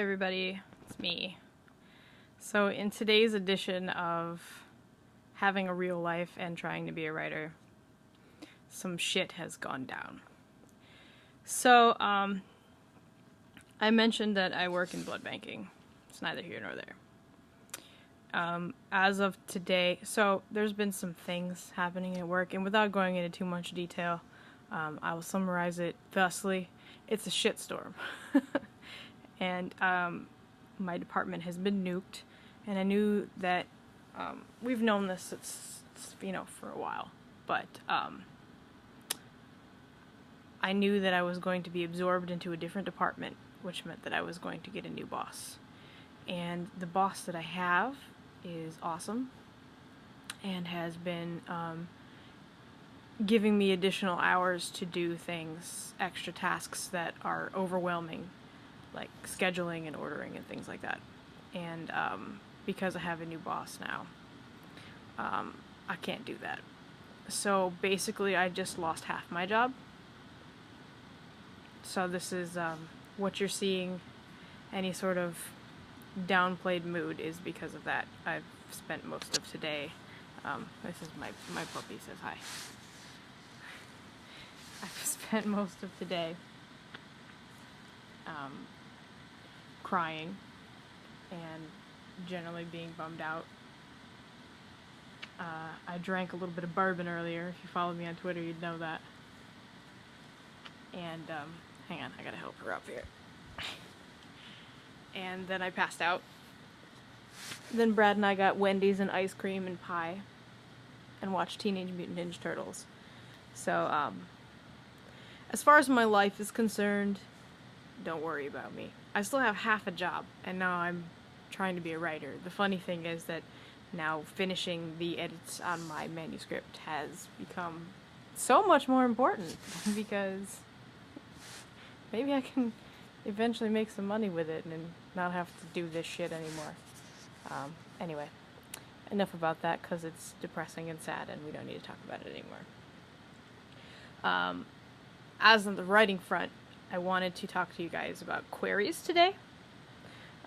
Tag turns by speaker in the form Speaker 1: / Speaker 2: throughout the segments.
Speaker 1: everybody, it's me. So in today's edition of having a real life and trying to be a writer, some shit has gone down. So, I mentioned that I work in blood banking. It's neither here nor there. As of today, so there's been some things happening at work, and without going into too much detail, I will summarize it thusly. It's a shitstorm. And my department has been nuked, and I knew that we've known this for a while, but I knew that I was going to be absorbed into a different department, which meant that I was going to get a new boss. And the boss that I have is awesome and has been giving me additional hours to do things, extra tasks that are overwhelming, like scheduling and ordering and things like that. And because I have a new boss now, I can't do that. So basically I just lost half my job. So this is what you're seeing. Any sort of downplayed mood is because of that. I've spent most of today, this is my puppy says hi. I've spent most of today crying and generally being bummed out. I drank a little bit of bourbon earlier. If you follow me on Twitter, you'd know that. And hang on, I gotta help her up here. And then I passed out. Then Brad and I got Wendy's and ice cream and pie and watched Teenage Mutant Ninja Turtles. So, as far as my life is concerned, don't worry about me. I still have half a job, and now I'm trying to be a writer. The funny thing is that now finishing the edits on my manuscript has become so much more important, because maybe I can eventually make some money with it and not have to do this shit anymore. Anyway, enough about that, because it's depressing and sad and we don't need to talk about it anymore. As on the writing front, I wanted to talk to you guys about queries today.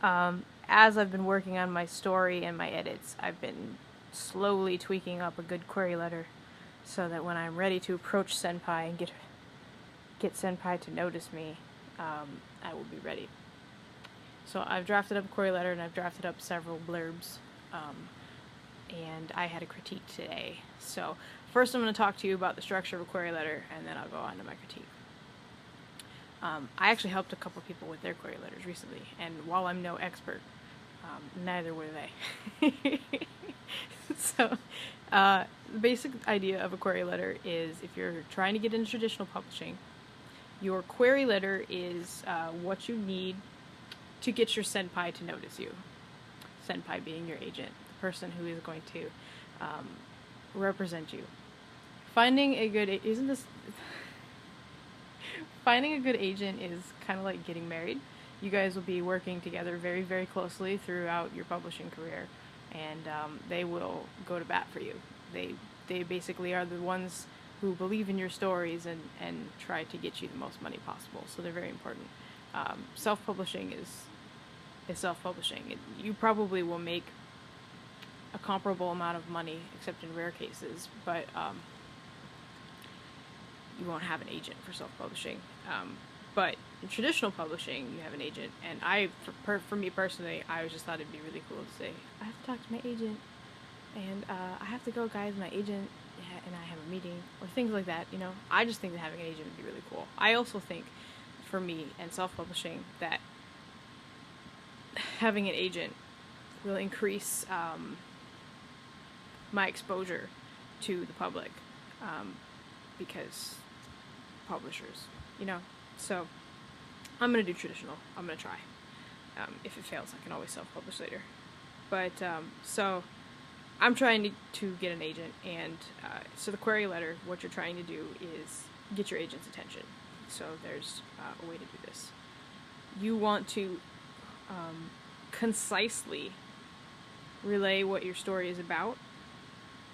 Speaker 1: As I've been working on my story and my edits, I've been slowly tweaking up a good query letter so that when I'm ready to approach Senpai and get Senpai to notice me, I will be ready. So I've drafted up a query letter and I've drafted up several blurbs, and I had a critique today. So first I'm going to talk to you about the structure of a query letter, and then I'll go on to my critique. I actually helped a couple people with their query letters recently, and while I'm no expert, neither were they. So, the basic idea of a query letter is, if you're trying to get into traditional publishing, your query letter is what you need to get your senpai to notice you. Senpai being your agent, the person who is going to represent you. Finding a good agent is kind of like getting married. You guys will be working together very, very closely throughout your publishing career, and they will go to bat for you. They basically are the ones who believe in your stories and try to get you the most money possible. So they're very important. Self-publishing is self-publishing. You probably will make a comparable amount of money, except in rare cases, but you won't have an agent for self-publishing. But in traditional publishing, you have an agent, and for me personally, I just thought it'd be really cool to say, I have to talk to my agent, and I have to go, guys, my agent, and I have a meeting, or things like that, you know. I just think that having an agent would be really cool. I also think, for me, and self-publishing, that having an agent will increase my exposure to the public, because publishers, you know. So I'm gonna do traditional. I'm gonna try. If it fails, I can always self-publish later. But so I'm trying to get an agent, and so the query letter, what you're trying to do is get your agent's attention. So there's a way to do this. You want to concisely relay what your story is about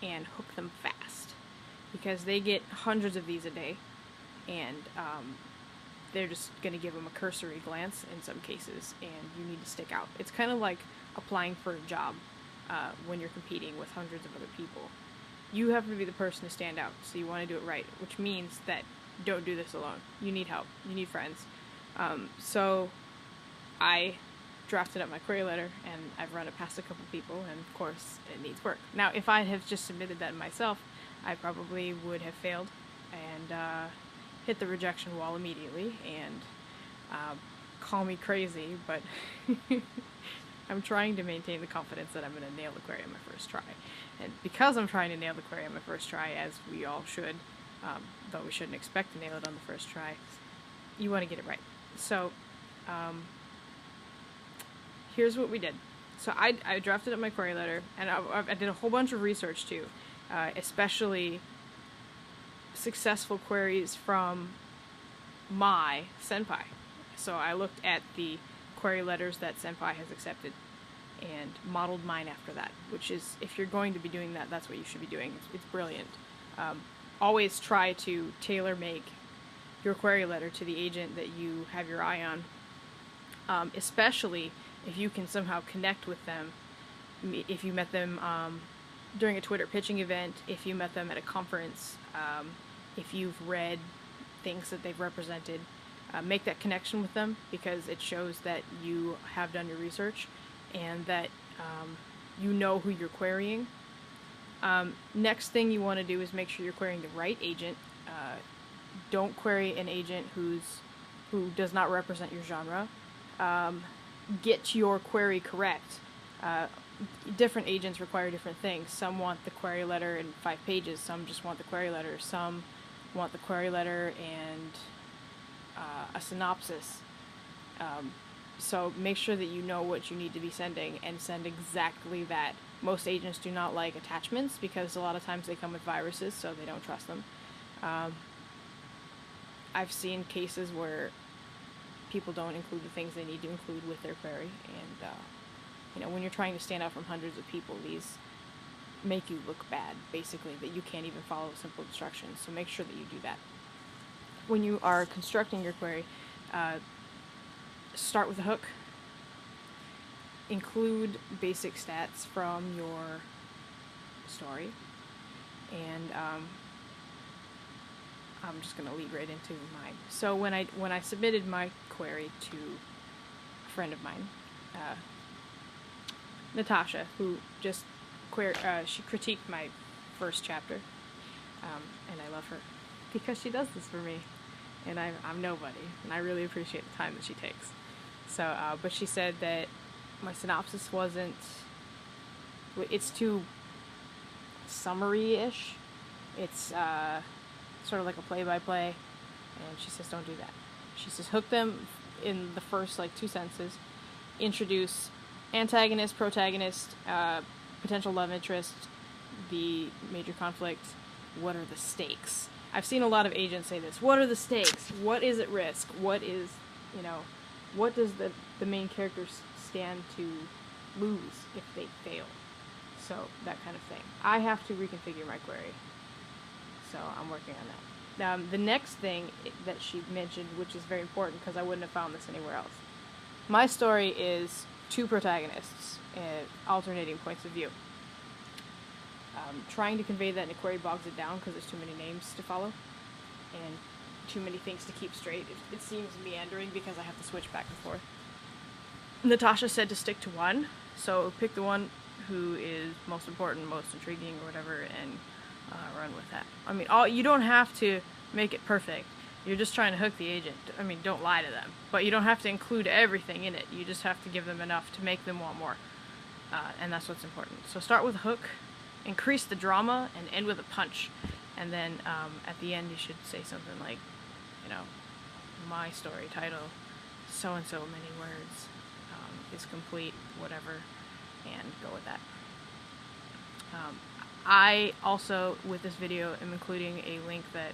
Speaker 1: and hook them fast, because they get hundreds of these a day, and they're just going to give them a cursory glance in some cases, and you need to stick out. It's kind of like applying for a job when you're competing with hundreds of other people. You have to be the person to stand out, so you want to do it right, which means that don't do this alone. You need help. You need friends. So I drafted up my query letter, and I've run it past a couple people, and of course it needs work. Now, if I have just submitted that myself, I probably would have failed and hit the rejection wall immediately, and call me crazy, but I'm trying to maintain the confidence that I'm going to nail the query on my first try. And because I'm trying to nail the query on my first try, as we all should, though we shouldn't expect to nail it on the first try, you want to get it right. So here's what we did. So I drafted up my query letter, and I did a whole bunch of research too, especially successful queries from my senpai. So I looked at the query letters that senpai has accepted and modeled mine after that, which is, if you're going to be doing that, that's what you should be doing. It's brilliant. Always try to tailor make your query letter to the agent that you have your eye on, especially if you can somehow connect with them. If you met them during a Twitter pitching event, if you met them at a conference, if you've read things that they've represented, make that connection with them, because it shows that you have done your research and that you know who you're querying. Next thing you want to do is make sure you're querying the right agent. Don't query an agent who does not represent your genre. Get your query correct. Different agents require different things. Some want the query letter in 5 pages, some just want the query letter, some want the query letter and a synopsis. So make sure that you know what you need to be sending, and send exactly that. Most agents do not like attachments because a lot of times they come with viruses, so they don't trust them. I've seen cases where people don't include the things they need to include with their query, and you know, when you're trying to stand out from hundreds of people, these make you look bad, basically, that you can't even follow simple instructions, so make sure that you do that. When you are constructing your query, start with a hook. Include basic stats from your story, and I'm just going to lead right into mine. So when I submitted my query to a friend of mine, Natasha, who just she critiqued my first chapter, and I love her because she does this for me, and I'm nobody, and I really appreciate the time that she takes. So, but she said that my synopsis wasn't, it's too summary-ish. It's sort of like a play-by-play, and she says don't do that. She says hook them in the first 2 sentences, introduce antagonist, protagonist, potential love interest, the major conflict, what are the stakes. I've seen a lot of agents say this. What are the stakes? What is at risk? What is, what does the main character stand to lose if they fail? So, that kind of thing. I have to reconfigure my query. So, I'm working on that. The next thing that she mentioned, which is very important because I wouldn't have found this anywhere else. My story is 2 protagonists, alternating points of view. Trying to convey that in a query bogs it down because there's too many names to follow and too many things to keep straight. It seems meandering because I have to switch back and forth. Natasha said to stick to one, so pick the one who is most important, most intriguing, or whatever, and run with that. I mean, you don't have to make it perfect. You're just trying to hook the agent. I mean, don't lie to them. But you don't have to include everything in it. You just have to give them enough to make them want more. And that's what's important. So start with a hook, increase the drama, and end with a punch. And then at the end you should say something like, my story title, so-and-so many words, is complete, whatever, and go with that. I also, with this video, am including a link that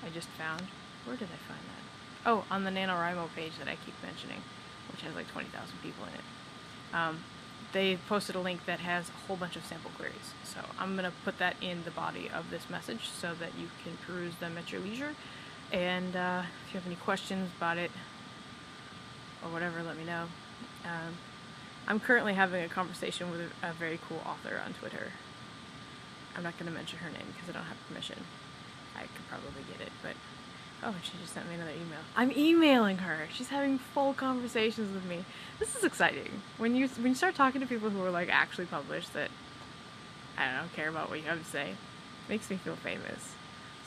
Speaker 1: I just found. Where did I find that? Oh, on the NaNoWriMo page that I keep mentioning, which has 20,000 people in it. They posted a link that has a whole bunch of sample queries. So I'm going to put that in the body of this message so that you can peruse them at your leisure. And if you have any questions about it or whatever, let me know. I'm currently having a conversation with a very cool author on Twitter. I'm not going to mention her name because I don't have permission. I could probably get it, but... Oh, she just sent me another email. I'm emailing her. She's having full conversations with me. This is exciting. When you start talking to people who are like actually published that, I don't know, care about what you have to say, it makes me feel famous.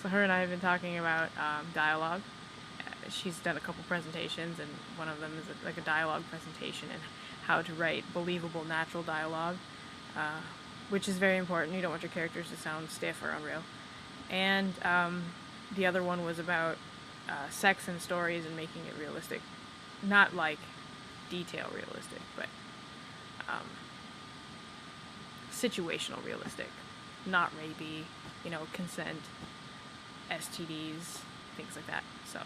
Speaker 1: So her and I have been talking about dialogue. She's done a couple presentations, and one of them is like a dialogue presentation and how to write believable, natural dialogue, which is very important. You don't want your characters to sound stiff or unreal. And the other one was about sex and stories and making it realistic. Not like detail realistic, but situational realistic. Not rapey, consent, STDs, things like that. So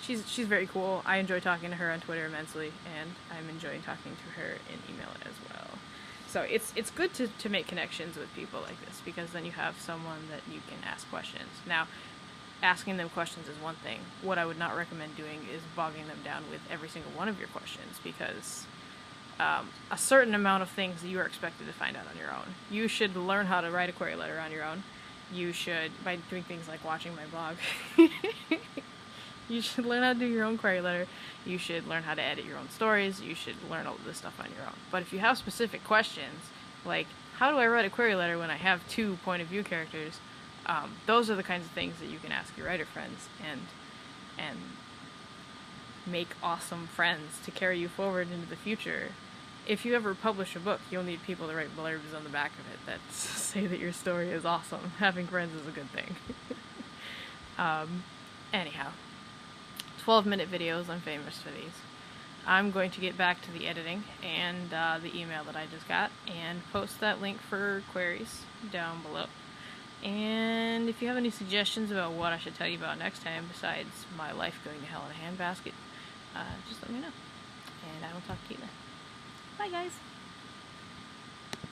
Speaker 1: she's very cool. I enjoy talking to her on Twitter immensely, and I'm enjoying talking to her in email as well. So it's good to make connections with people like this, because then you have someone that you can ask questions. Now, asking them questions is one thing. What I would not recommend doing is bogging them down with every single one of your questions, because a certain amount of things you are expected to find out on your own. You should learn how to write a query letter on your own. You should, by doing things like watching my blog, you should learn how to do your own query letter. You should learn how to edit your own stories. You should learn all of this stuff on your own. But if you have specific questions, like, how do I write a query letter when I have 2 point of view characters? Those are the kinds of things that you can ask your writer friends and make awesome friends to carry you forward into the future. If you ever publish a book, you'll need people to write blurbs on the back of it that say that your story is awesome. Having friends is a good thing. Anyhow, 12-minute videos, I'm famous for these. I'm going to get back to the editing and the email that I just got and post that link for queries down below. And if you have any suggestions about what I should tell you about next time besides my life going to hell in a handbasket, just let me know. And I will talk to you then. Bye, guys.